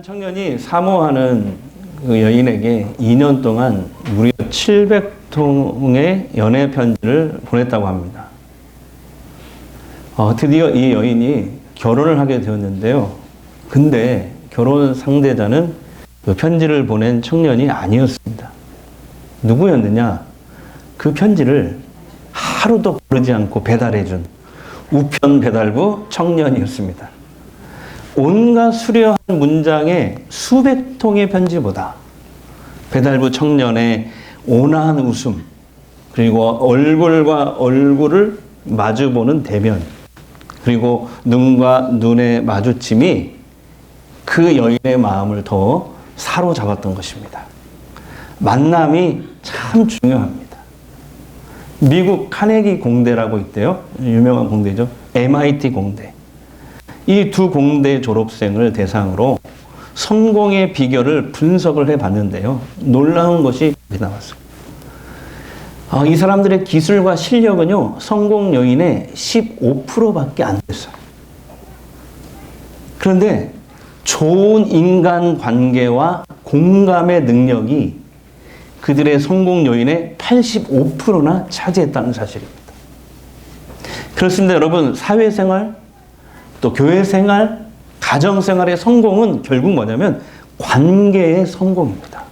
한 청년이 사모하는 그 여인에게 2년 동안 무려 700통의 연애 편지를 보냈다고 합니다. 드디어 이 여인이 결혼을 하게 되었는데요. 근데 결혼 상대자는 그 편지를 보낸 청년이 아니었습니다. 누구였느냐? 그 편지를 하루도 거르지 않고 배달해준 우편 배달부 청년이었습니다. 온갖 수려한 문장의 수백 통의 편지보다 배달부 청년의 온화한 웃음, 그리고 얼굴과 얼굴을 마주보는 대면, 그리고 눈과 눈의 마주침이 그 여인의 마음을 더 사로잡았던 것입니다. 만남이 참 중요합니다. 미국 카네기 공대라고 있대요. 유명한 공대죠. MIT 공대. 이 두 공대 졸업생을 대상으로 성공의 비결을 분석을 해봤는데요. 놀라운 것이 나왔습니다. 이 사람들의 기술과 실력은요, 성공 요인의 15%밖에 안 됐어요. 그런데 좋은 인간 관계와 공감의 능력이 그들의 성공 요인의 85%나 차지했다는 사실입니다. 그렇습니다, 여러분. 사회생활, 또 교회생활, 가정생활의 성공은 결국 뭐냐면 관계의 성공입니다.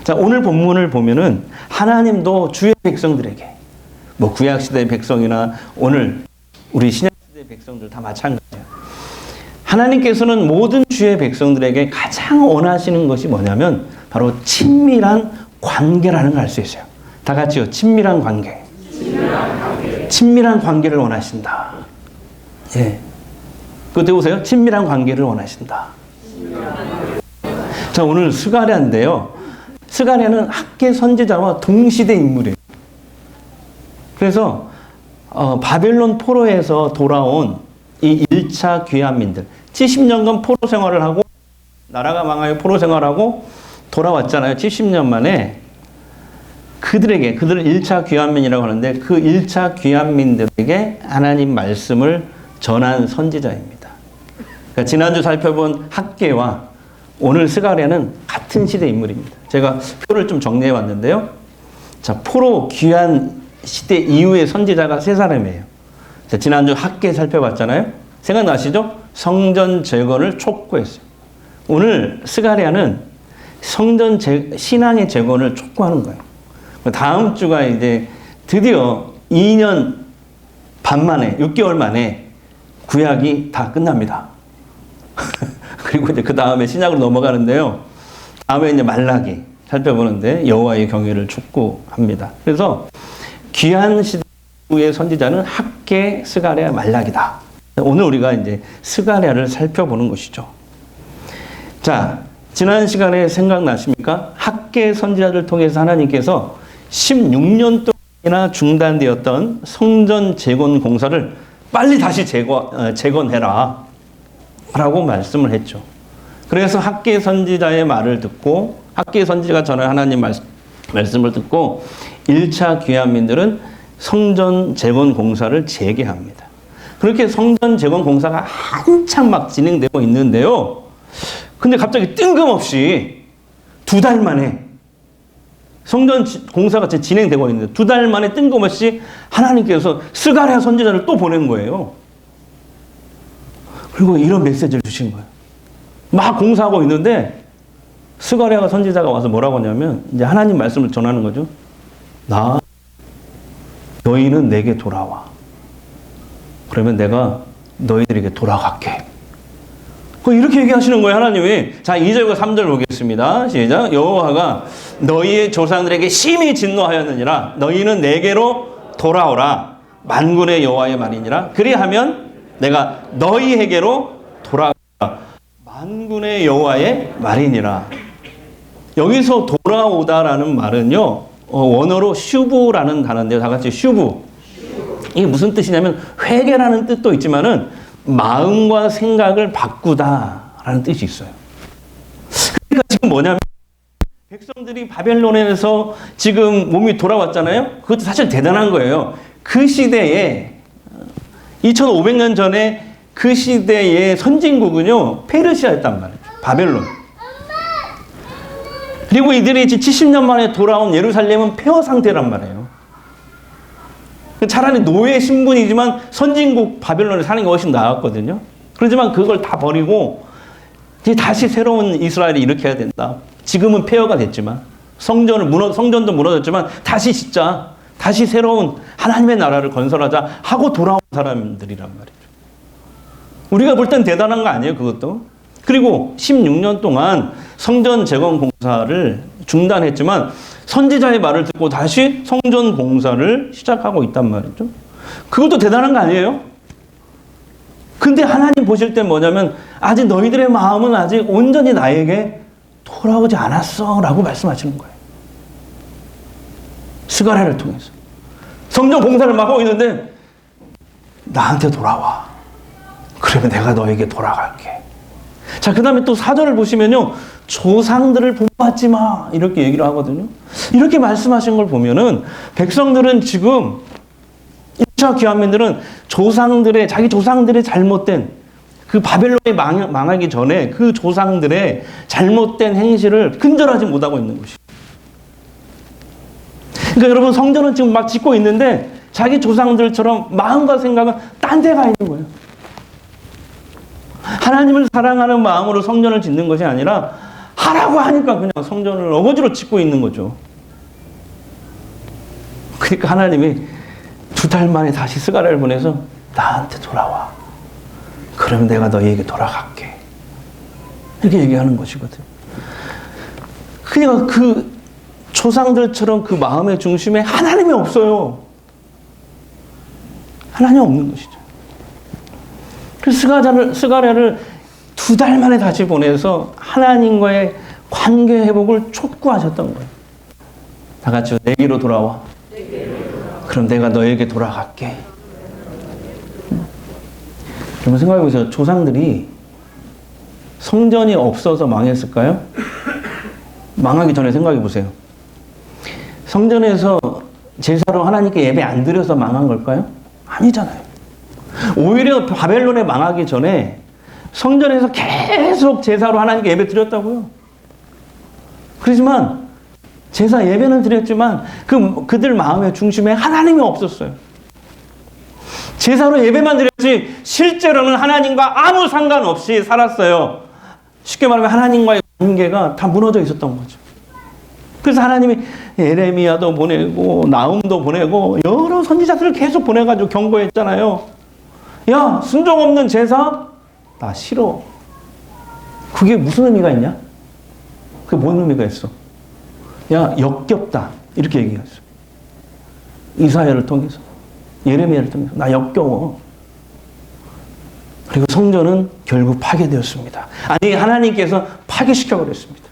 자, 오늘 본문을 보면은 하나님도 주의 백성들에게, 뭐 구약시대 백성이나 오늘 우리 신약시대 백성들 다 마찬가지예요. 하나님께서는 모든 주의 백성들에게 가장 원하시는 것이 뭐냐면 바로 친밀한 관계라는 걸 알 수 있어요. 다 같이요. 친밀한 관계. 친밀한 관계를 원하신다. 예. 그것도 보세요. 친밀한 관계를 원하신다. 자, 오늘 스가랴인데요. 스가랴는 학계 선지자와 동시대 인물이에요. 그래서 바벨론 포로에서 돌아온 이 1차 귀환민들, 70년간 포로 생활을 하고 나라가 망하여 포로 생활하고 돌아왔잖아요. 70년 만에. 그들을 1차 귀환민이라고 하는데 그 1차 귀환민들에게 하나님 말씀을 전한 선지자입니다. 그러니까 지난주 살펴본 학계와 오늘 스가랴는 같은 시대 인물입니다. 제가 표를 좀 정리해 왔는데요. 자, 포로 귀환 시대 이후의 선지자가 세 사람이에요. 자, 지난주 학계 살펴봤잖아요. 생각나시죠? 성전 재건을 촉구했어요. 오늘 스가랴는 신앙의 재건을 촉구하는 거예요. 다음 주가 이제 드디어 2년 반 만에, 6개월 만에 구약이 다 끝납니다. 그리고 이제 그 다음에 신약으로 넘어가는데요. 다음에 이제 말라기 살펴보는데 여호와의 경외를 촉구합니다. 그래서 귀한 시대의 선지자는 학계, 스가랴, 말라기다. 오늘 우리가 이제 스가랴를 살펴보는 것이죠. 자, 지난 시간에 생각나십니까? 학계 선지자를 통해서 하나님께서 16년 동안이나 중단되었던 성전 재건 공사를 빨리 다시 재건해라 라고 말씀을 했죠. 그래서 학계 선지자의 말을 듣고 학계 선지자가 전한 하나님 말씀을 듣고 1차 귀환민들은 성전 재건 공사를 재개합니다. 그렇게 성전 재건 공사가 한참 막 진행되고 있는데요. 근데 갑자기 뜬금없이 2달 만에 성전 공사가 진행되고 있는데 2달 만에 뜬금없이 하나님께서 스가랴 선지자를 또 보낸 거예요. 그리고 이런 메시지를 주신 거예요. 막 공사하고 있는데 스가랴 선지자가 와서 뭐라고 하냐면 이제 하나님 말씀을 전하는 거죠. 너희는 내게 돌아와. 그러면 내가 너희들에게 돌아갈게. 이렇게 얘기하시는 거예요, 하나님이. 자, 2절과 3절 보겠습니다. 시작. 여호와가 너희의 조상들에게 심히 진노하였느니라. 너희는 내게로 돌아오라. 만군의 여호와의 말이니라. 그리하면 내가 너희에게로 돌아오라. 만군의 여호와의 말이니라. 여기서 돌아오다라는 말은요, 원어로 슈브라는 단어인데요. 다 같이 슈브. 이게 무슨 뜻이냐면 회개라는 뜻도 있지만은 마음과 생각을 바꾸다라는 뜻이 있어요. 그러니까 지금 뭐냐면 백성들이 바벨론에서 지금 몸이 돌아왔잖아요. 그것도 사실 대단한 거예요. 그 시대에 2500년 전에 그 시대의 선진국은요 페르시아였단 말이에요. 바벨론. 그리고 이들이 70년 만에 돌아온 예루살렘은 폐허 상태란 말이에요. 차라리 노예 신분이지만 선진국 바벨론에 사는 게 훨씬 나았거든요. 그렇지만 그걸 다 버리고 이제 다시 새로운 이스라엘을 일으켜야 된다. 지금은 폐허가 됐지만 성전도 무너졌지만 다시 짓자. 다시 새로운 하나님의 나라를 건설하자 하고 돌아온 사람들이란 말이죠. 우리가 볼 땐 대단한 거 아니에요, 그것도. 그리고 16년 동안 성전 재건 공사를 중단했지만 선지자의 말을 듣고 다시 성전 공사를 시작하고 있단 말이죠. 그것도 대단한 거 아니에요? 근데 하나님 보실 땐 뭐냐면 아직 너희들의 마음은 아직 온전히 나에게 돌아오지 않았어 라고 말씀하시는 거예요. 스가랴를 통해서. 성전 공사를 막 하고 있는데 나한테 돌아와. 그러면 내가 너에게 돌아갈게. 자, 그 다음에 또 4절을 보시면요. 조상들을 본받지 마. 이렇게 얘기를 하거든요. 이렇게 말씀하신 걸 보면은 백성들은 지금 1차 귀환민들은 자기 조상들의 잘못된 그 바벨론이 망하기 전에 그 조상들의 잘못된 행실을 근절하지 못하고 있는 것이에요. 그러니까 여러분 성전은 지금 막 짓고 있는데 자기 조상들처럼 마음과 생각은 딴 데 가 있는 거예요. 하나님을 사랑하는 마음으로 성전을 짓는 것이 아니라 하라고 하니까 그냥 성전을 어거지로 짓고 있는 거죠. 그러니까 하나님이 2달 만에 다시 스가랴를 보내서 나한테 돌아와. 그러면 내가 너희에게 돌아갈게. 이렇게 얘기하는 것이거든. 그러니까 그 조상들처럼 그 마음의 중심에 하나님이 없어요. 하나님이 없는 것이죠. 그래서 스가랴를 2달 만에 다시 보내서 하나님과의 관계 회복을 촉구하셨던 거예요. 다 같이 내게로 돌아와. 그럼 내가 너에게 돌아갈게. 여러분 생각해 보세요. 조상들이 성전이 없어서 망했을까요? 망하기 전에 생각해 보세요. 성전에서 제사로 하나님께 예배 안 드려서 망한 걸까요? 아니잖아요. 오히려 바벨론에 망하기 전에 성전에서 계속 제사로 하나님께 예배 드렸다고요. 그렇지만 제사 예배는 드렸지만 그들 마음의 중심에 하나님이 없었어요. 제사로 예배만 드렸지 실제로는 하나님과 아무 상관없이 살았어요. 쉽게 말하면 하나님과의 관계가 다 무너져 있었던 거죠. 그래서 하나님이 예레미야도 보내고 나훔도 보내고 여러 선지자들을 계속 보내가지고 경고했잖아요. 야, 순종 없는 제사 나 싫어. 그게 무슨 의미가 있냐? 그게 뭔 의미가 있어? 야, 역겹다. 이렇게 얘기했어. 이사야를 통해서, 예레미야를 통해서 나 역겨워. 그리고 성전은 결국 파괴되었습니다. 아니, 하나님께서 파괴시켜 버렸습니다.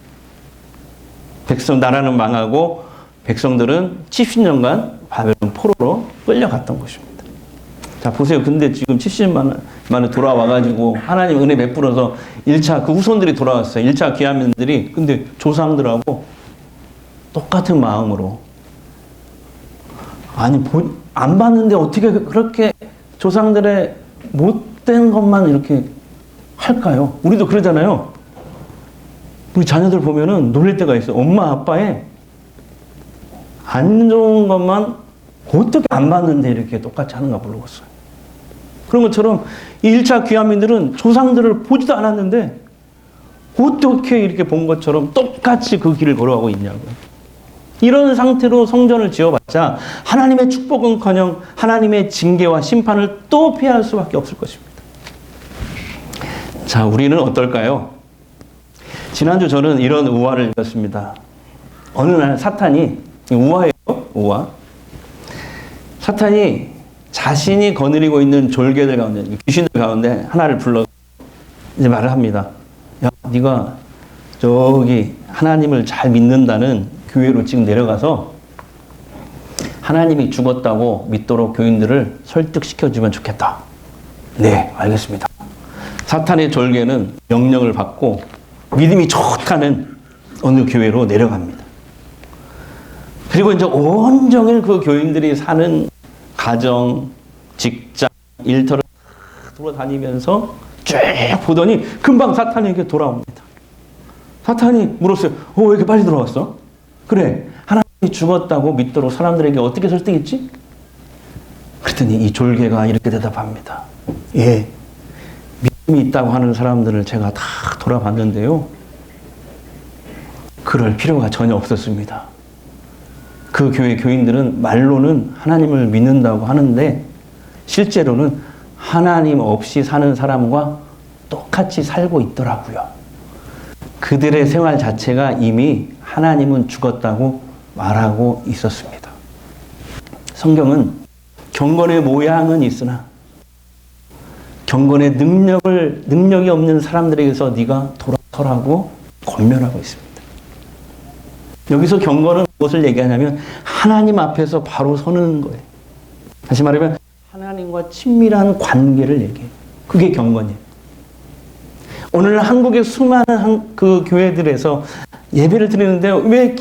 나라는 망하고 백성들은 70년간 바벨론 포로로 끌려갔던 것입니다. 자, 보세요. 근데 지금 70년 만에 돌아와가지고 하나님 은혜 베풀어서 1차 그 후손들이 돌아왔어요. 1차 귀환민들이. 근데 조상들하고 똑같은 마음으로. 아니, 안 봤는데 어떻게 그렇게 조상들의 못된 것만 이렇게 할까요? 우리도 그러잖아요. 우리 자녀들 보면은 놀랄 때가 있어요. 엄마, 아빠의 안 좋은 것만 어떻게 안 봤는데 이렇게 똑같이 하는가 모르겠어요. 그런 것처럼 이 1차 귀환민들은 조상들을 보지도 않았는데 어떻게 이렇게 본 것처럼 똑같이 그 길을 걸어가고 있냐고요. 이런 상태로 성전을 지어봤자 하나님의 축복은커녕 하나님의 징계와 심판을 또 피할 수밖에 없을 것입니다. 자, 우리는 어떨까요? 지난주 저는 이런 우화를 읽었습니다. 어느 날 사탄이, 우화예요, 우화. 사탄이 자신이 거느리고 있는 졸개들 가운데, 귀신들 가운데 하나를 불러서 이제 말을 합니다. 야, 네가 저기 하나님을 잘 믿는다는 교회로 지금 내려가서 하나님이 죽었다고 믿도록 교인들을 설득시켜주면 좋겠다. 네, 알겠습니다. 사탄의 졸개는 명령을 받고 믿음이 좋다는 어느 교회로 내려갑니다. 그리고 이제 온종일 그 교인들이 사는 가정, 직장, 일터를 돌아다니면서 쭉 보더니 금방 사탄에게 돌아옵니다. 사탄이 물었어요. 왜 이렇게 빨리 들어왔어? 그래, 하나님이 죽었다고 믿도록 사람들에게 어떻게 설득했지? 그랬더니 이 졸개가 이렇게 대답합니다. 예, 믿음이 있다고 하는 사람들을 제가 다 돌아봤는데요. 그럴 필요가 전혀 없었습니다. 그 교회 교인들은 말로는 하나님을 믿는다고 하는데 실제로는 하나님 없이 사는 사람과 똑같이 살고 있더라고요. 그들의 생활 자체가 이미 하나님은 죽었다고 말하고 있었습니다. 성경은 경건의 모양은 있으나 경건의 능력이 없는 사람들에게서 네가 돌아서라고 권면하고 있습니다. 여기서 경건은 무엇을 얘기하냐면 하나님 앞에서 바로 서는 거예요. 다시 말하면 하나님과 친밀한 관계를 얘기해요. 그게 경건이에요. 오늘 한국의 수많은 그 교회들에서 예배를 드리는데 왜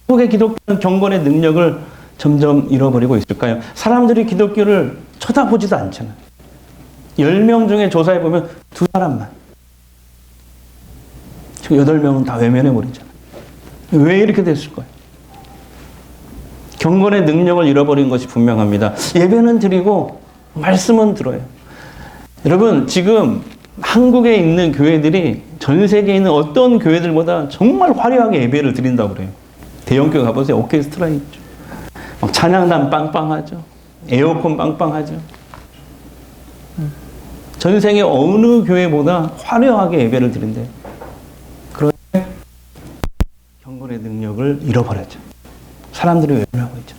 한국의 기독교는 경건의 능력을 점점 잃어버리고 있을까요? 사람들이 기독교를 쳐다보지도 않잖아요. 10명 중에 조사해보면 2사람만. 지금 8명은 다 외면해버리잖아요. 왜 이렇게 됐을까요? 경건의 능력을 잃어버린 것이 분명합니다. 예배는 드리고 말씀은 들어요. 여러분, 지금 한국에 있는 교회들이 전 세계에 있는 어떤 교회들보다 정말 화려하게 예배를 드린다고 그래요. 대형교회 가보세요. 오케스트라 있죠. 막 찬양단 빵빵하죠. 에어컨 빵빵하죠. 전 세계 어느 교회보다 화려하게 예배를 드린대요. 그런데 경건의 능력을 잃어버렸죠. 사람들이 외면하고 있죠.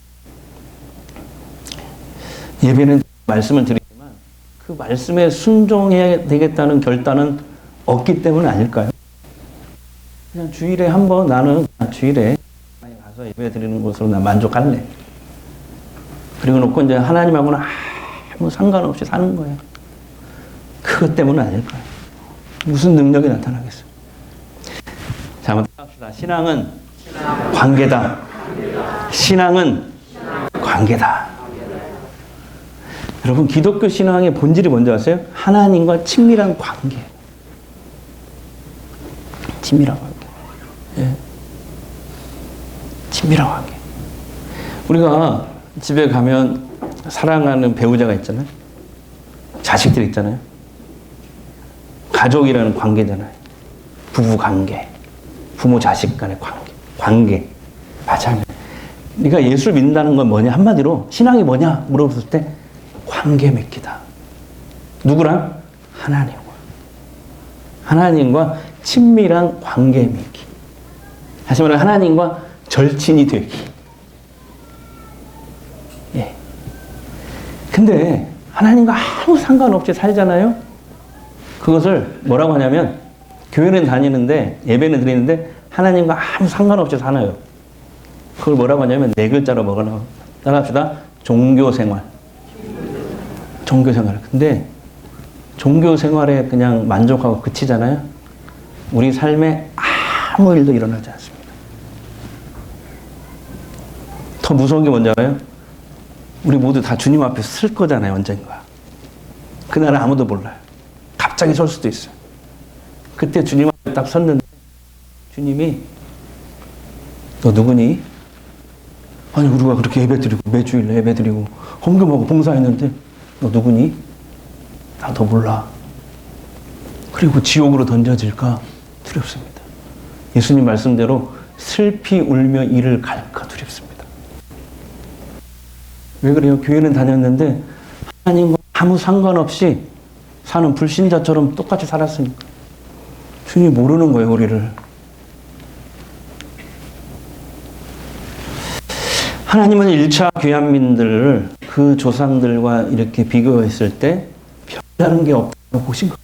예배는 말씀을 드리지만 그 말씀에 순종해야 되겠다는 결단은 없기 때문 아닐까요? 그냥 주일에 한번 나는 주일에 가서 예배 드리는 것으로 난 만족할래. 그리고 놓고 이제 하나님하고는 아무 상관없이 사는 거예요. 그것 때문은 아닐까요? 무슨 능력이 나타나겠어요? 자, 한번 합시다. 신앙은 관계다. 신앙은 관계다. 여러분, 기독교 신앙의 본질이 뭔지 아세요? 하나님과 친밀한 관계. 친밀한 관계. 예. 친밀한 관계. 우리가 집에 가면 사랑하는 배우자가 있잖아요. 자식들 있잖아요. 가족이라는 관계잖아요. 부부 관계. 부모 자식 간의 관계. 관계. 맞아요. 네가 예수를 믿는다는 건 뭐냐? 한마디로 신앙이 뭐냐? 물어봤을 때 관계 맺기다. 누구랑? 하나님과. 하나님과 친밀한 관계 맺기. 다시 말해 하나님과 절친이 되기. 예. 근데 하나님과 아무 상관없이 살잖아요. 그것을 뭐라고 하냐면 교회는 다니는데 예배는 드리는데 하나님과 아무 상관없이 사나요. 그걸 뭐라고 하냐면 4글자로 먹어놔. 따라합시다. 종교생활. 종교생활. 근데 종교생활에 그냥 만족하고 그치잖아요. 우리 삶에 아무 일도 일어나지 않습니다. 더 무서운 게 뭔지 알아요? 우리 모두 다 주님 앞에 설 거잖아요. 언젠가. 그날은 아무도 몰라요. 갑자기 설 수도 있어요. 그때 주님 앞에 딱 섰는데 주님이 너 누구니? 아니 우리가 그렇게 예배드리고 매주일 예배드리고 헌금하고 봉사했는데 너 누구니? 나도 몰라. 그리고 지옥으로 던져질까 두렵습니다. 예수님 말씀대로 슬피 울며 이를 갈까 두렵습니다. 왜 그래요? 교회는 다녔는데 하나님과 아무 상관없이 사는 불신자처럼 똑같이 살았으니까. 주님이 모르는 거예요, 우리를. 하나님은 1차 귀환민들을 그 조상들과 이렇게 비교했을 때 별다른 게 없다고 보신 거예요.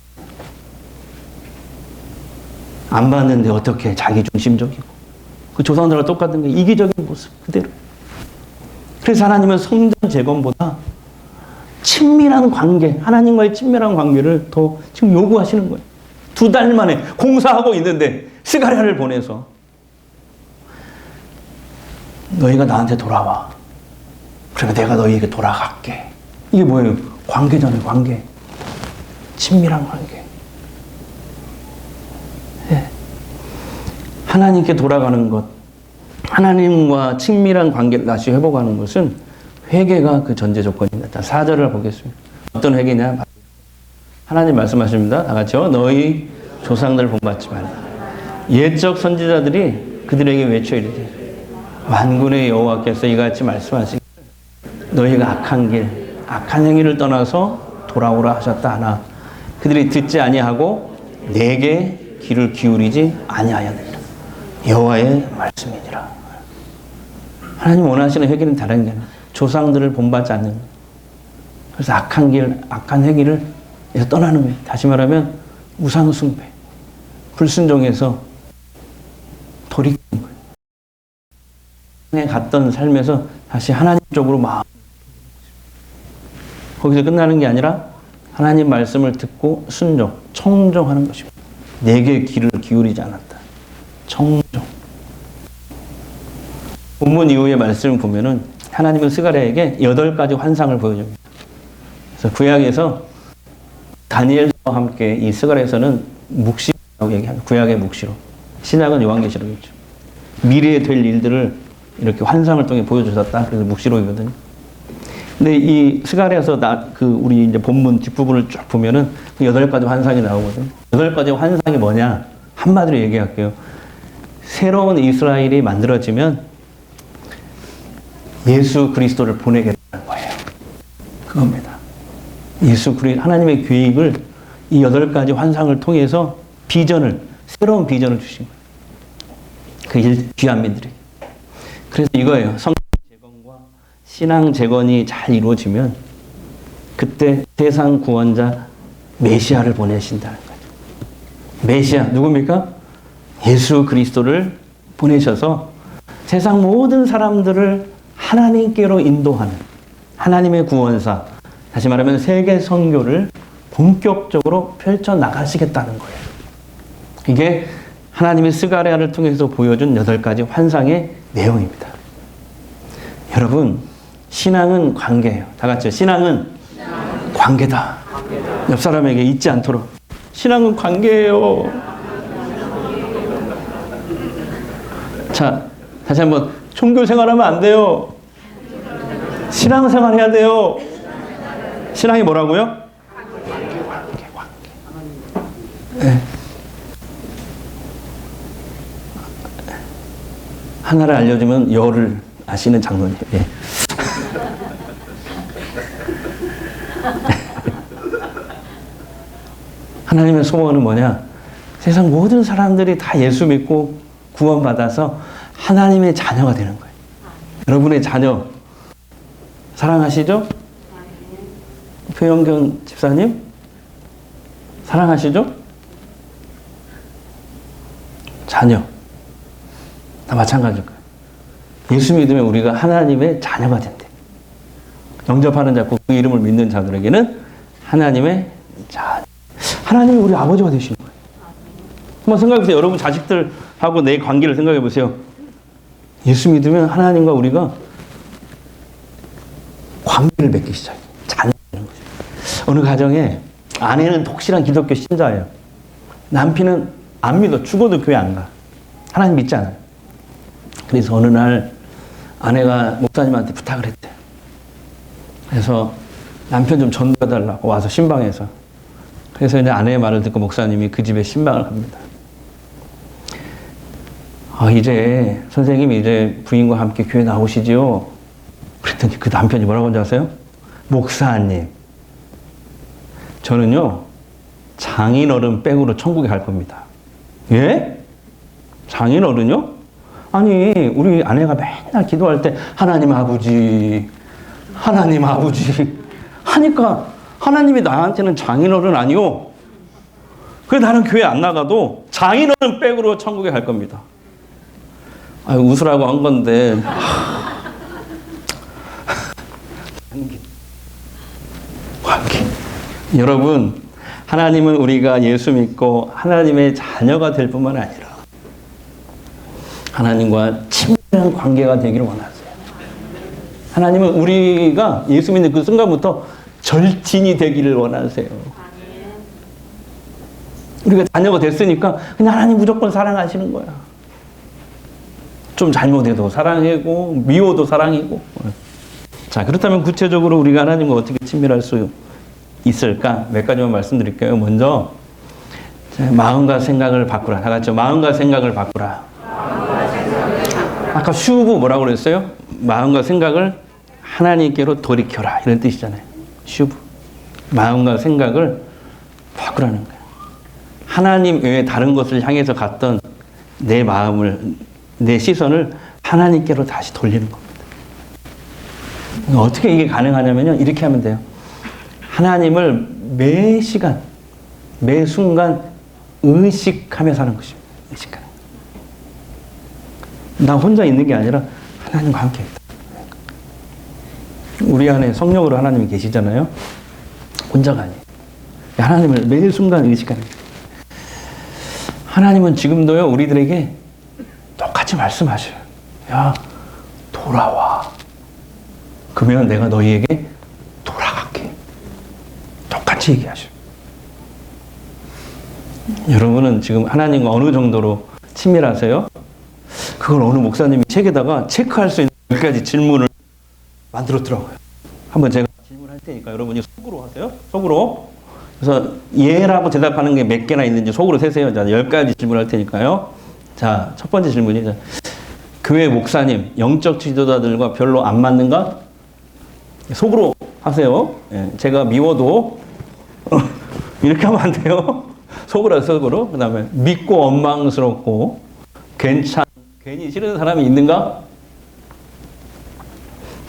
안 봤는데 어떻게 자기중심적이고 그 조상들과 똑같은 게 이기적인 모습 그대로. 그래서 하나님은 성전 재건보다 친밀한 관계, 하나님과의 친밀한 관계를 더 지금 요구하시는 거예요. 2달 만에 공사하고 있는데 스가랴를 보내서 너희가 나한테 돌아와. 그러면 내가 너희에게 돌아갈게. 이게 뭐예요? 관계잖아요, 관계. 친밀한 관계. 네. 하나님께 돌아가는 것, 하나님과 친밀한 관계를 다시 회복하는 것은 회개가 그 전제 조건입니다. 4절을 보겠습니다. 어떤 회개냐? 하나님 말씀하십니다. 다 같이요. 너희 조상들 본받지 말라. 옛적 선지자들이 그들에게 외쳐 이르되 만군의 여호와께서 이같이 말씀하시기를 너희가 악한 길, 악한 행위를 떠나서 돌아오라 하셨다 하나 그들이 듣지 아니하고 내게 귀를 기울이지 아니하였느니라. 여호와의 말씀이니라. 하나님 원하시는 회개는 다른 게 아니라 조상들을 본받지 않는 거예요. 그래서 악한 길, 악한 행위를 떠나는 거예요. 다시 말하면 우상숭배, 불순종해서 돌이키는 거예요. 갔던 삶에서 다시 하나님 쪽으로 마음 거기서 끝나는 게 아니라 하나님 말씀을 듣고 순종, 청종하는 것입니다. 내게 귀를 기울이지 않았다. 청종. 본문 이후의 말씀을 보면은 하나님은 스가랴에게 8가지 환상을 보여줍니다. 그래서 구약에서 다니엘과 함께 이 스가랴에서는 묵시라고 얘기합니다. 구약의 묵시로. 신약은 요한계시록이죠. 미래에 될 일들을 이렇게 환상을 통해 보여주셨다. 그래서 묵시록이거든요. 근데 이 스가랴에서 우리 이제 본문 뒷부분을 쭉 보면은 그 8가지 환상이 나오거든요. 8가지 환상이 뭐냐? 한마디로 얘기할게요. 새로운 이스라엘이 만들어지면 예수 그리스도를 보내겠다는 거예요. 그겁니다. 하나님의 계획을 이 8가지 환상을 통해서 새로운 비전을 주신 거예요. 그 귀한 민들이. 그래서 이거예요. 성경 재건과 신앙 재건이 잘 이루어지면 그때 세상 구원자 메시아를 보내신다는 거죠. 메시아 누굽니까? 예수 그리스도를 보내셔서 세상 모든 사람들을 하나님께로 인도하는 하나님의 구원사, 다시 말하면 세계 선교를 본격적으로 펼쳐나가시겠다는 거예요. 이게 하나님의 스가랴를 통해서 보여준 8가지 환상의 내용입니다. 여러분, 신앙은 관계예요. 다 같이요. 신앙은 관계다. 옆 사람에게 잊지 않도록. 신앙은 관계예요. 자, 다시 한번 종교 생활하면 안 돼요. 신앙 생활해야 돼요. 신앙이 뭐라고요? 관계. 네. 하나를 알려주면 열을 아시는 장로님. 예. 하나님의 소원은 뭐냐? 세상 모든 사람들이 다 예수 믿고 구원받아서 하나님의 자녀가 되는 거예요. 여러분의 자녀 사랑하시죠? 표영경 집사님 사랑하시죠? 자녀 다 마찬가지일 거예요. 예수 믿으면 우리가 하나님의 자녀가 된대. 영접하는 자, 그 이름을 믿는 자들에게는 하나님의 자녀. 하나님이 우리 아버지가 되시는 거예요. 한번 생각해 보세요. 여러분 자식들하고 내 관계를 생각해 보세요. 예수 믿으면 하나님과 우리가 관계를 맺기 시작해요. 자녀가 되는 거죠. 어느 가정에 아내는 독실한 기독교 신자예요. 남편은 안 믿어. 죽어도 교회 안 가. 하나님 믿지 않아요. 그래서 어느 날 아내가 목사님한테 부탁을 했대요. 그래서 남편 좀 전도해달라고 와서 신방에서. 그래서 이제 아내의 말을 듣고 목사님이 그 집에 신방을 갑니다. 이제 선생님 이제 부인과 함께 교회 나오시지요? 그랬더니 그 남편이 뭐라고 하는지 아세요? 목사님, 저는요 장인어른 백으로 천국에 갈 겁니다. 예? 장인어른요? 아니 우리 아내가 맨날 기도할 때 하나님 아버지 하니까 하나님이 나한테는 장인어른 아니요. 그래 나는 교회 안 나가도 장인어른 백으로 천국에 갈 겁니다. 웃으라고 한 건데 관계. 여러분, 하나님은 우리가 예수 믿고 하나님의 자녀가 될 뿐만 아니라 하나님과 친밀한 관계가 되기를 원하세요. 하나님은 우리가 예수 믿는 그 순간부터 절친이 되기를 원하세요. 우리가 자녀가 됐으니까 그냥 하나님 무조건 사랑하시는 거야. 좀 잘못해도 사랑이고 미워도 사랑이고. 자, 그렇다면 구체적으로 우리가 하나님과 어떻게 친밀할 수 있을까? 몇 가지만 말씀드릴게요. 먼저 마음과 생각을 바꾸라. 다 같이 마음과 생각을 바꾸라. 아까 슈브 뭐라고 그랬어요? 마음과 생각을 하나님께로 돌이켜라. 이런 뜻이잖아요. 슈브. 마음과 생각을 바꾸라는 거예요. 하나님 외에 다른 것을 향해서 갔던 내 마음을, 내 시선을 하나님께로 다시 돌리는 겁니다. 어떻게 이게 가능하냐면요. 이렇게 하면 돼요. 하나님을 매 시간, 매 순간 의식하며 사는 것입니다. 의식하는. 나 혼자 있는 게 아니라 하나님과 함께 있다. 우리 안에 성령으로 하나님이 계시잖아요. 혼자가 아니에요. 하나님을 매 순간 의식하는 거예요. 하나님은 지금도요, 우리들에게 똑같이 말씀하셔요. 야, 돌아와. 그러면 내가 너희에게 돌아갈게. 똑같이 얘기하셔요. 여러분은 지금 하나님과 어느 정도로 친밀하세요? 그걸 어느 목사님이 책에다가 체크할 수 있는 몇 가지 질문을 만들었더라고요. 한번 제가 질문할 테니까 여러분이 속으로 하세요. 속으로. 그래서 예라고 대답하는 게 몇 개나 있는지 속으로 세세요. 자, 10가지 질문할 테니까요. 자, 첫 번째 질문이 교회 목사님, 영적 지도자들과 별로 안 맞는가? 속으로 하세요. 예, 제가 미워도 이렇게 하면 안 돼요. 속으로 하세요, 속으로. 그 다음에 믿고 원망스럽고 괜히 싫은 사람이 있는가?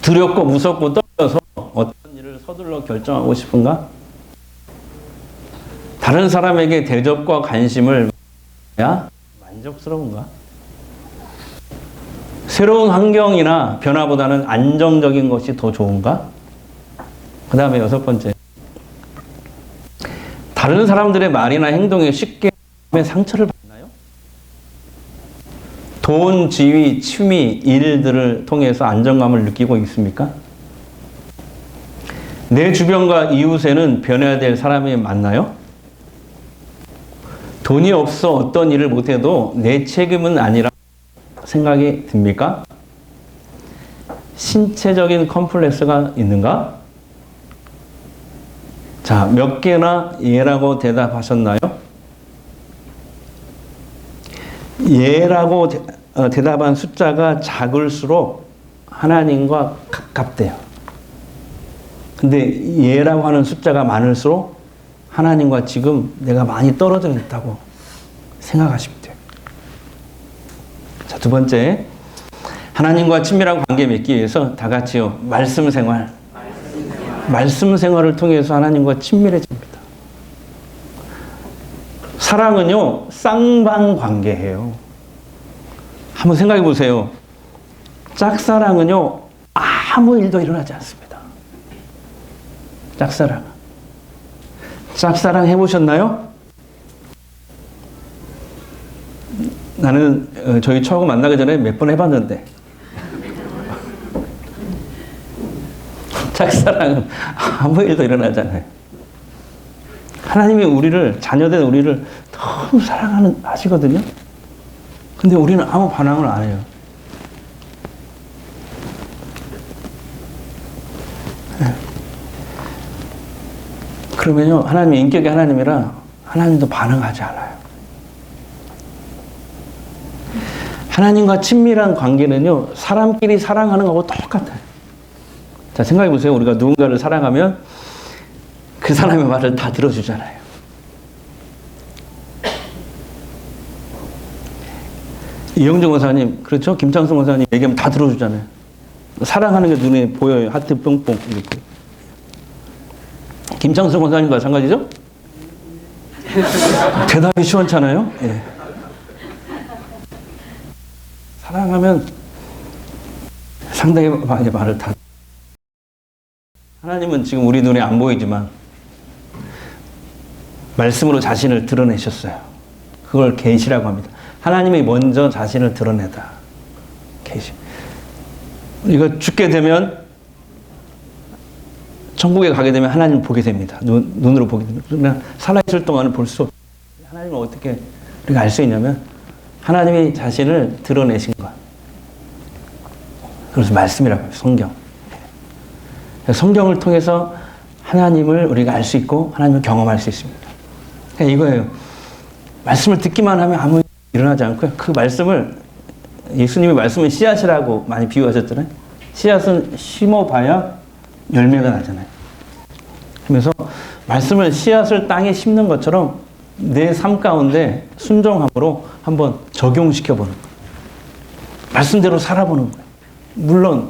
두렵고 무섭고 떨려서 어떤 일을 서둘러 결정하고 싶은가? 다른 사람에게 대접과 관심을 야 만족스러운가? 새로운 환경이나 변화보다는 안정적인 것이 더 좋은가? 그 다음에 6번째. 다른 사람들의 말이나 행동에 쉽게 상처를 받나요? 돈, 지위, 취미, 일들을 통해서 안정감을 느끼고 있습니까? 내 주변과 이웃에는 변해야 될 사람이 많나요? 돈이 없어 어떤 일을 못해도 내 책임은 아니라 생각이 듭니까? 신체적인 컴플렉스가 있는가? 자, 몇 개나 예라고 대답하셨나요? 예라고 대답한 숫자가 작을수록 하나님과 가깝대요. 근데 예라고 하는 숫자가 많을수록 하나님과 지금 내가 많이 떨어져 있다고 생각하시면 돼요. 자, 두 번째. 하나님과 친밀한 관계 맺기 위해서 다 같이요. 말씀 생활. 말씀 생활을 통해서 하나님과 친밀해집니다. 사랑은요, 쌍방 관계예요. 한번 생각해 보세요. 짝사랑은요, 아무 일도 일어나지 않습니다. 짝사랑. 짝사랑 해보셨나요? 나는 저희 처음 만나기 전에 몇 번 해봤는데 짝사랑은 아무 일도 일어나잖아요. 하나님이 우리를, 자녀된 우리를 너무 하시거든요. 근데 우리는 아무 반항을 안 해요. 그러면요, 하나님의 인격이 하나님이라 하나님도 반응하지 않아요. 하나님과 친밀한 관계는요, 사람끼리 사랑하는 거하고 똑같아요. 자, 생각해 보세요. 우리가 누군가를 사랑하면 그 사람의 말을 다 들어주잖아요. 이영종 원사님, 그렇죠? 김창승 원사님 얘기하면 다 들어주잖아요. 사랑하는 게 눈에 보여요. 하트 뿅뿅 이렇게. 김창승 원사님도 마찬가지죠? 대답이 시원찮아요? 예. 사랑하면 상당히 많이 말을 다. 하나님은 지금 우리 눈에 안 보이지만 말씀으로 자신을 드러내셨어요. 그걸 계시라고 합니다. 하나님이 먼저 자신을 드러내다. 계시. 이거 죽게 되면 천국에 가게 되면 하나님 보게 됩니다. 눈으로 보게 됩니다. 그러나 살아있을 동안은 볼 수 없어요. 하나님을 어떻게 우리가 알 수 있냐면 하나님이 자신을 드러내신 것. 그래서 말씀이라고 해요. 성경. 성경을 통해서 하나님을 우리가 알 수 있고 하나님을 경험할 수 있습니다. 그러니까 이거예요. 말씀을 듣기만 하면 아무 일이 일어나지 않고요. 그 말씀을 예수님의 말씀은 씨앗이라고 많이 비유하셨잖아요. 씨앗은 심어봐야 열매가 나잖아요. 그러면서 말씀을 씨앗을 땅에 심는 것처럼 내 삶 가운데 순종함으로 한번 적용시켜보는 거예요. 말씀대로 살아보는 거예요. 물론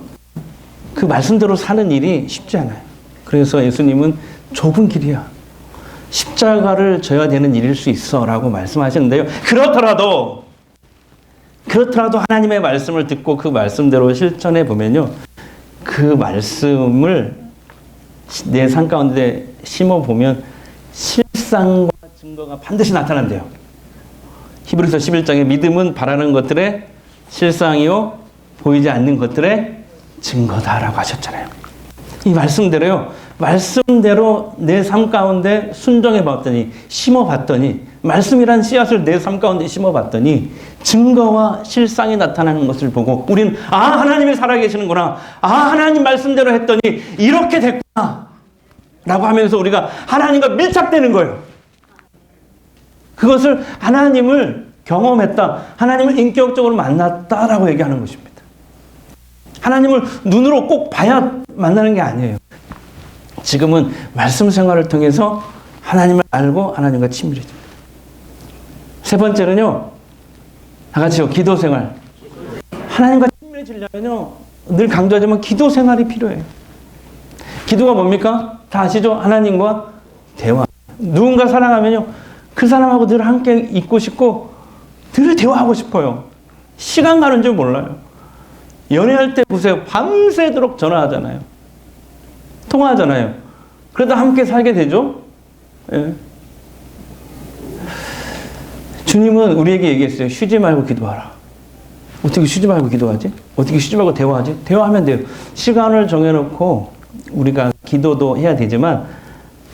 그 말씀대로 사는 일이 쉽지 않아요. 그래서 예수님은 좁은 길이야. 십자가를 져야 되는 일일 수 있어 라고 말씀하시는데요. 그렇더라도 하나님의 말씀을 듣고 그 말씀대로 실천해 보면요. 그 말씀을 내 삶 가운데 심어 보면 실상과 증거가 반드시 나타난대요. 히브리서 11장에 믿음은 바라는 것들의 실상이요 보이지 않는 것들의 증거다라고 하셨잖아요. 이 말씀대로요. 말씀대로 내 삶 가운데 순종해 봤더니 심어 봤더니 말씀이란 씨앗을 내 삶 가운데 심어 봤더니 증거와 실상이 나타나는 것을 보고 우리는 하나님이 살아계시는구나. 하나님 말씀대로 했더니 이렇게 됐구나. 라고 하면서 우리가 하나님과 밀착되는 거예요. 그것을 하나님을 경험했다. 하나님을 인격적으로 만났다라고 얘기하는 것입니다. 하나님을 눈으로 꼭 봐야 만나는 게 아니에요. 지금은 말씀 생활을 통해서 하나님을 알고 하나님과 친밀해집니다. 세 번째는요. 다 같이요. 기도 생활. 하나님과 친밀해지려면요. 늘 강조하지만 기도 생활이 필요해요. 기도가 뭡니까? 다 아시죠? 하나님과 대화. 누군가 사랑하면요. 그 사람하고 늘 함께 있고 싶고 늘 대화하고 싶어요. 시간 가는 줄 몰라요. 연애할 때 보세요. 밤새도록 전화하잖아요. 통화하잖아요. 그러다 함께 살게 되죠. 예. 주님은 우리에게 얘기했어요. 쉬지 말고 기도하라. 어떻게 쉬지 말고 기도하지? 어떻게 쉬지 말고 대화하지? 대화하면 돼요. 시간을 정해놓고 우리가 기도도 해야 되지만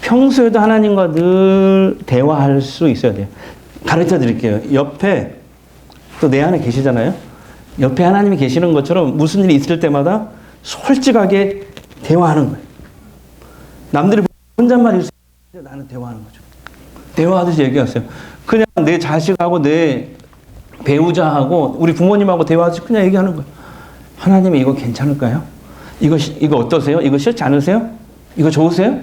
평소에도 하나님과 늘 대화할 수 있어야 돼요. 가르쳐 드릴게요. 옆에 또 내 안에 계시잖아요. 옆에 하나님이 계시는 것처럼 무슨 일이 있을 때마다 솔직하게 대화하는 거예요. 남들이 혼잣말일 수 있는데 나는 대화하는 거죠. 대화하듯이 얘기하세요. 그냥 내 자식하고 내 배우자하고 우리 부모님하고 대화하듯이 그냥 얘기하는 거예요. 하나님 이거 괜찮을까요? 이거 어떠세요? 이거 싫지 않으세요? 이거 좋으세요?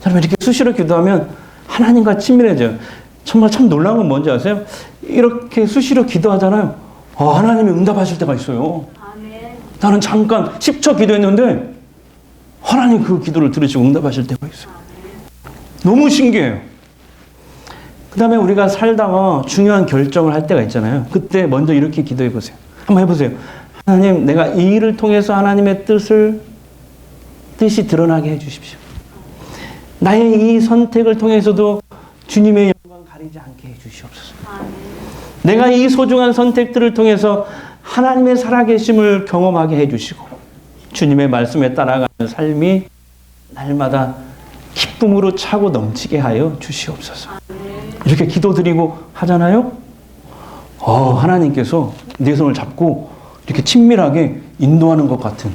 여러분 이렇게 수시로 기도하면 하나님과 친밀해져요. 정말 참 놀라운 건 뭔지 아세요? 이렇게 수시로 기도하잖아요. 하나님이 응답하실 때가 있어요. 아멘. 나는 잠깐 10초 기도했는데 하나님 그 기도를 들으시고 응답하실 때가 있어요. 너무 신기해요. 그 다음에 우리가 살다가 중요한 결정을 할 때가 있잖아요. 그때 먼저 이렇게 기도해 보세요. 한번 해보세요. 하나님, 내가 이 일을 통해서 하나님의 뜻이 드러나게 해주십시오. 나의 이 선택을 통해서도 주님의 영광 가리지 않게 해주시옵소서. 내가 이 소중한 선택들을 통해서 하나님의 살아계심을 경험하게 해주시고 주님의 말씀에 따라가는 삶이 날마다 기쁨으로 차고 넘치게 하여 주시옵소서. 이렇게 기도드리고 하잖아요. 하나님께서 내 손을 잡고 이렇게 친밀하게 인도하는 것 같은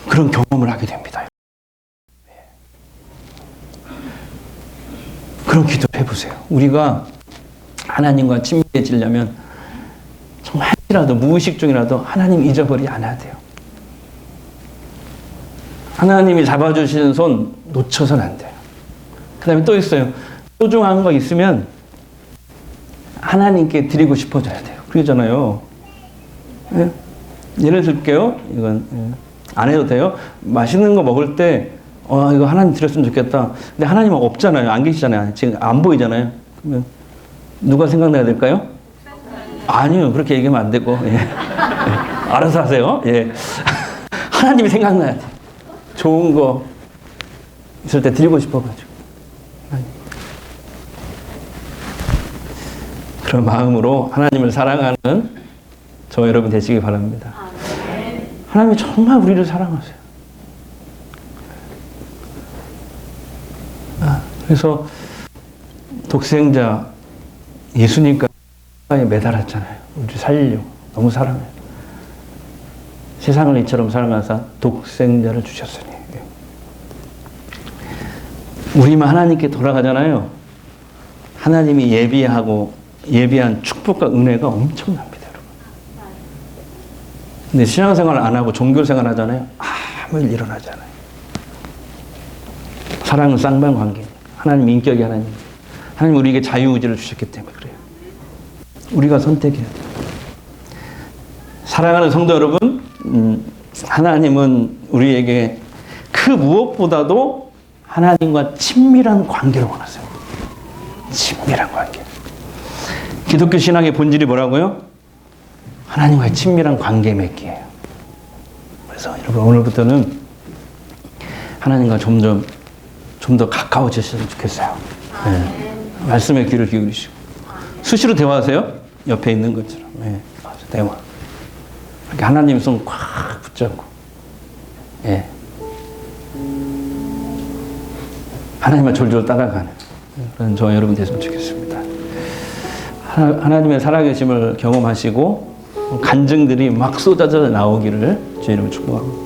그런 경험을 하게 됩니다. 그런 기도를 해보세요. 우리가 하나님과 친밀해지려면 정말 한시라도 무의식 중이라도 하나님 잊어버리지 않아야 돼요. 하나님이 잡아주시는 손 놓쳐서는 안 돼요. 그 다음에 또 있어요. 소중한 거 있으면 하나님께 드리고 싶어져야 돼요. 그러잖아요. 예? 예를 들게요. 이건 안 해도 돼요. 맛있는 거 먹을 때 이거 하나님 드렸으면 좋겠다. 근데 하나님은 없잖아요. 안 계시잖아요. 지금 안 보이잖아요. 그러면 누가 생각나야 될까요? 아니요. 그렇게 얘기하면 안 되고. 예. 알아서 하세요. 예. 하나님이 생각나야 돼요. 좋은 거 있을 때 드리고 싶어가지고. 그런 마음으로 하나님을 사랑하는 저 여러분 되시기 바랍니다. 하나님이 정말 우리를 사랑하세요. 그래서 독생자 예수님까지 매달았잖아요. 우리 살리려고. 너무 사랑해요. 세상을 이처럼 사랑하사 독생자를 주셨으니. 우리만 하나님께 돌아가잖아요. 하나님이 예비한 축복과 은혜가 엄청납니다, 여러분. 근데 신앙생활 안 하고 종교생활 하잖아요. 아무 일 일어나지 않아요. 사랑은 쌍방관계. 하나님 인격이 하나님. 하나님 우리에게 자유의지를 주셨기 때문에 그래요. 우리가 선택해야 돼요. 사랑하는 성도 여러분, 하나님은 우리에게 그 무엇보다도 하나님과 친밀한 관계를 원하세요. 친밀한 관계. 기독교 신앙의 본질이 뭐라고요? 하나님과의 친밀한 관계 맺기예요. 그래서 여러분 오늘부터는 하나님과 좀 더 가까워지셨으면 좋겠어요. 네. 말씀에 귀를 기울이시고 수시로 대화하세요. 옆에 있는 것처럼. 네. 대화. 이렇게 하나님 손 꽉 붙잡고. 예. 하나님만 졸졸 따라가는 그런 저와 여러분 됐으면 좋겠습니다. 하나님의 살아계심을 경험하시고 간증들이 막 쏟아져 나오기를 주의 이름으로 축복합니다.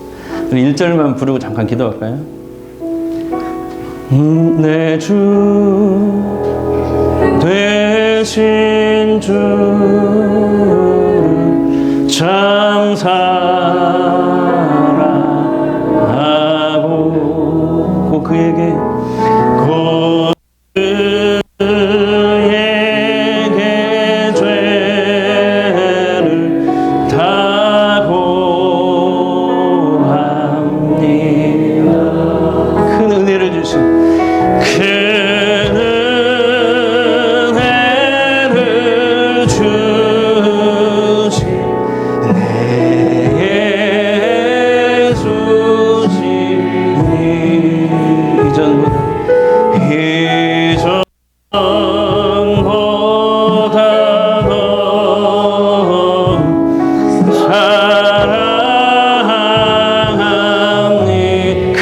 우리 1절만 부르고 잠깐 기도할까요? 내 주 되신 주를 참 사랑하고 곧 그에게 죄를 다 고합니다. 큰 은혜를 주신 예수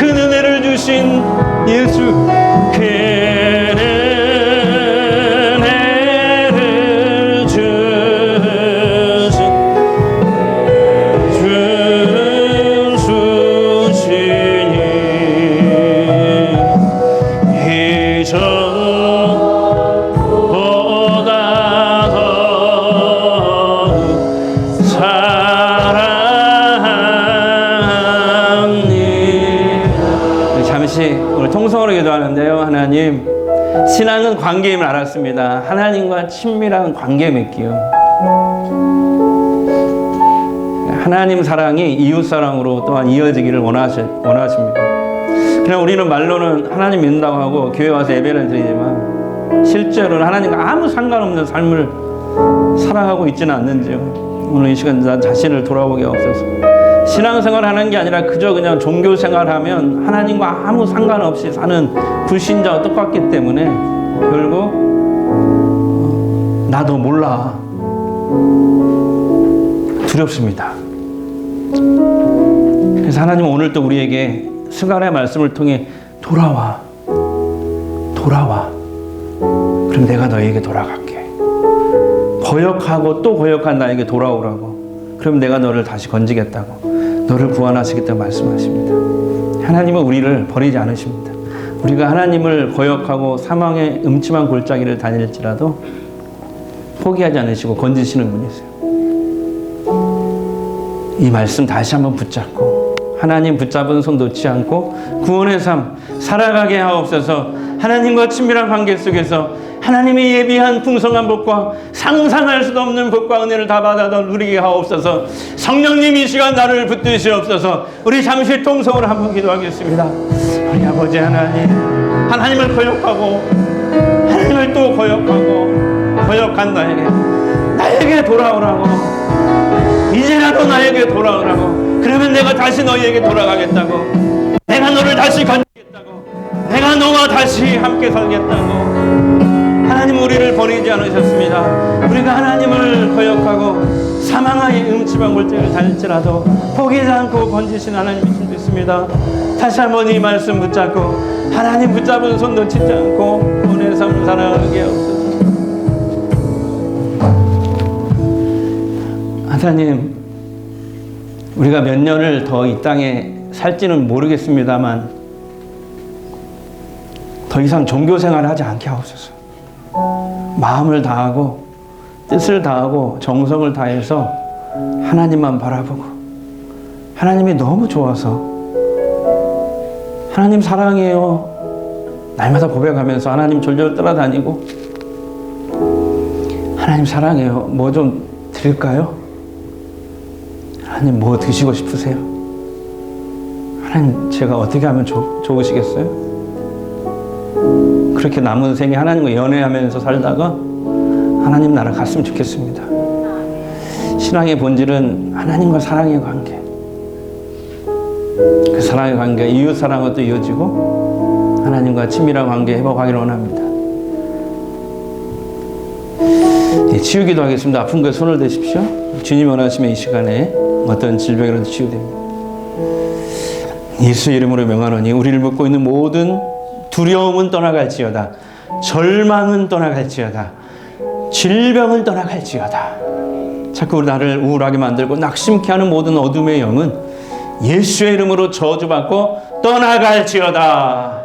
그 은혜를 주시니 이전보다 더 사랑합니다. 잠시 오늘 통성으로 기도하는데요. 하나님, 신앙은 관계임을 알았습니다. 하나님과 친밀한 관계 맺기요. 하나님 사랑이 이웃 사랑으로 또한 이어지기를 원하십니다. 그냥 우리는 말로는 하나님 믿는다고 하고 교회 와서 예배를 드리지만 실제로는 하나님과 아무 상관없는 삶을 살아가고 있지는 않는지요. 오늘 이 시간 나 자신을 돌아보게 하옵소서. 신앙생활 하는 게 아니라 그저 그냥 종교생활하면 하나님과 아무 상관없이 사는 불신자와 똑같기 때문에 결국 나도 몰라 두렵습니다. 그래서 하나님은 오늘 또 우리에게 스가랴의 말씀을 통해 돌아와 그럼 내가 너에게 돌아갈게. 거역하고 또 거역한 나에게 돌아오라고. 그럼 내가 너를 다시 건지겠다고, 너를 구원하시겠다고 말씀하십니다. 하나님은 우리를 버리지 않으십니다. 우리가 하나님을 거역하고 사망의 음침한 골짜기를 다닐지라도 포기하지 않으시고 건지시는 분이세요. 이 말씀 다시 한번 붙잡고 하나님 붙잡은 손 놓지 않고 구원의 삶 살아가게 하옵소서. 하나님과 친밀한 관계 속에서 하나님의 예비한 풍성한 복과 상상할 수도 없는 복과 은혜를 다 받아 누리게 하옵소서. 성령님 이 시간 나를 붙드시옵소서. 우리 잠시 통성으로 한번 기도하겠습니다. 우리 아버지 하나님, 하나님을 거역하고 하나님을 또 거역한 나에게 돌아오라고, 이제라도 나에게 돌아오라고. 그러면 내가 다시 너희에게 돌아가겠다고, 내가 너를 다시 건지겠다고, 내가 너와 다시 함께 살겠다고. 하나님 우리를 버리지 않으셨습니다. 우리가 하나님을 거역하고 사망의 음침한 골짜기를 다닐지라도 포기하지 않고 건지신 하나님이신 줄 믿습니다. 다시 한번 이 말씀 붙잡고 하나님 붙잡은 손 놓치지 않고 오늘 삶 살아가게 하옵소서. 하나님, 우리가 몇 년을 더 이 땅에 살지는 모르겠습니다만 더 이상 종교 생활을 하지 않게 하옵소서. 마음을 다하고 뜻을 다하고 정성을 다해서 하나님만 바라보고 하나님이 너무 좋아서 하나님 사랑해요 날마다 고백하면서 하나님 졸졸 따라다니고 하나님 사랑해요 뭐 좀 드릴까요? 하나님 뭐 드시고 싶으세요? 하나님 제가 어떻게 하면 좋으시겠어요? 그렇게 남은 생에 하나님과 연애하면서 살다가 하나님 나라 갔으면 좋겠습니다. 신앙의 본질은 하나님과 사랑의 관계. 그 사랑의 관계가 이웃 사랑과 또 이어지고 하나님과 친밀한 관계 회복하기를 원합니다. 치유기도 하겠습니다. 아픈 거에 손을 대십시오. 주님 원하시면 이 시간에 어떤 질병이라도 치유됩니다. 예수 이름으로 명하노니 우리를 묶고 있는 모든 두려움은 떠나갈지어다. 절망은 떠나갈지어다. 질병은 떠나갈지어다. 자꾸 우리 나를 우울하게 만들고 낙심케 하는 모든 어둠의 영은 예수의 이름으로 저주받고 떠나갈지어다.